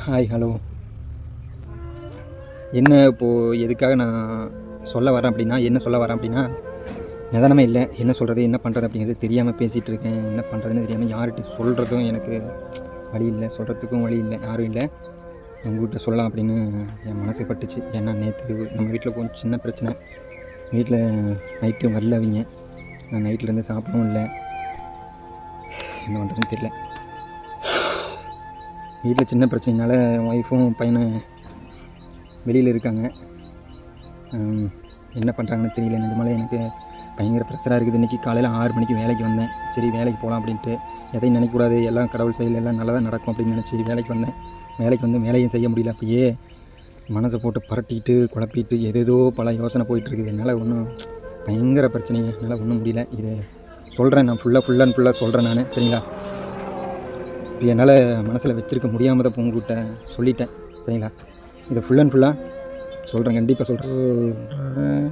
Hi hello. என்ன இப்போது எதுக்காக நான் சொல்ல வரேன் அப்படின்னா, நிதானமே இல்லை. என்ன சொல்கிறது, என்ன பண்ணுறது அப்படிங்கிறது தெரியாமல் பேசிகிட்டு இருக்கேன். என்ன பண்ணுறதுன்னு தெரியாமல் யார்கிட்ட சொல்கிறதும் எனக்கு வழி இல்லை, சொல்கிறதுக்கும் வழி இல்லை, யாரும் இல்லை. உங்கள்கிட்ட சொல்லலாம் அப்படின்னு என் மனசு பட்டுச்சு. ஏன்னா நேற்று நம்ம வீட்டில் கொஞ்சம் சின்ன பிரச்சனை. வீட்டில் நைட்டு வரல அவங்க. நான் நைட்லேருந்து சாப்பிடவும் இல்லை. என்ன பண்ணுறதுன்னு தெரியல. வீட்டில் சின்ன பிரச்சனைனால என் ஒய்ஃபும் பையனும் வெளியில் இருக்காங்க. என்ன பண்ணுறாங்கன்னு தெரியல. நிஜமாலே எனக்கு பயங்கர ப்ரெஷராக இருக்குது. இன்றைக்கி காலையில் 6 மணிக்கு வேலைக்கு வந்தேன். சரி வேலைக்கு போகலாம் அப்படின்ட்டு, எதையும் நினைக்கக்கூடாது, எல்லாம் கடவுள் செயல், எல்லாம் நல்லதாக நடக்கும் அப்படின்னு நினச்சி வேலைக்கு வந்தேன். வேலைக்கு வந்து வேலையும் செய்ய முடியல. அப்படியே மனசை போட்டு பரட்டிட்டு குழப்பிட்டு ஏதேதோ பல யோசனை போயிட்டுருக்குது. என்னால் ஒன்றும் பயங்கர பிரச்சனைங்க. என்னால் ஒன்றும் முடியல. இது சொல்கிறேன், நான் ஃபுல்லாக சொல்கிறேன் நான், சரிங்களா? இப்போ என்னால் மனசில் வச்சுருக்க முடியாமல் தான் உங்கள்கிட்ட சொல்லிட்டேன், சரிங்களா? இதை ஃபுல்லாக சொல்கிறேன், கண்டிப்பாக சொல்கிறேன்.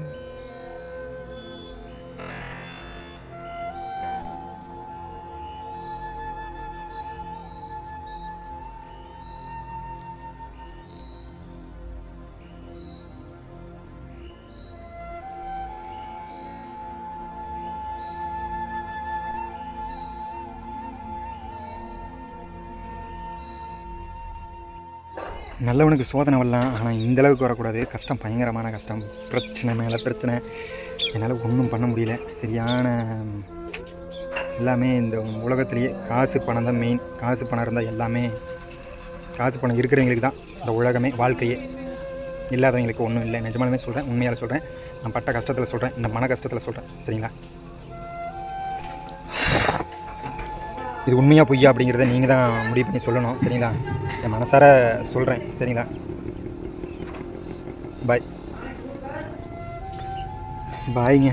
நல்லவனுக்கு சோதனை வரலாம், ஆனால் இந்தளவுக்கு வரக்கூடாது. கஷ்டம், பயங்கரமான கஷ்டம், பிரச்சனை மேலே பிரச்சனை. என்னால் ஒன்றும் பண்ண முடியல. சரியான எல்லாமே இந்த உலகத்துலேயே காசு பணம் தான் மெயின். காசு பணம் இருந்தால் எல்லாமே, காசு பணம் இருக்கிறவங்களுக்கு தான் இந்த உலகமே, வாழ்க்கையே. இல்லாதவங்களுக்கு ஒன்றும் இல்லை. நிஜமாலுமே சொல்கிறேன், உண்மையால் சொல்கிறேன். நான் பட்ட கஷ்டத்தில் சொல்கிறேன், இந்த மன கஷ்டத்தில் சொல்கிறேன், சரிங்களா? இது உண்மையாக பொய்யா அப்படிங்கிறத நீங்கள் தான் முடிவு பண்ணி சொல்லணும், சரிங்களா? என் மனசார சொல்கிறேன், சரிங்களா? பாய் பாய்ங்க.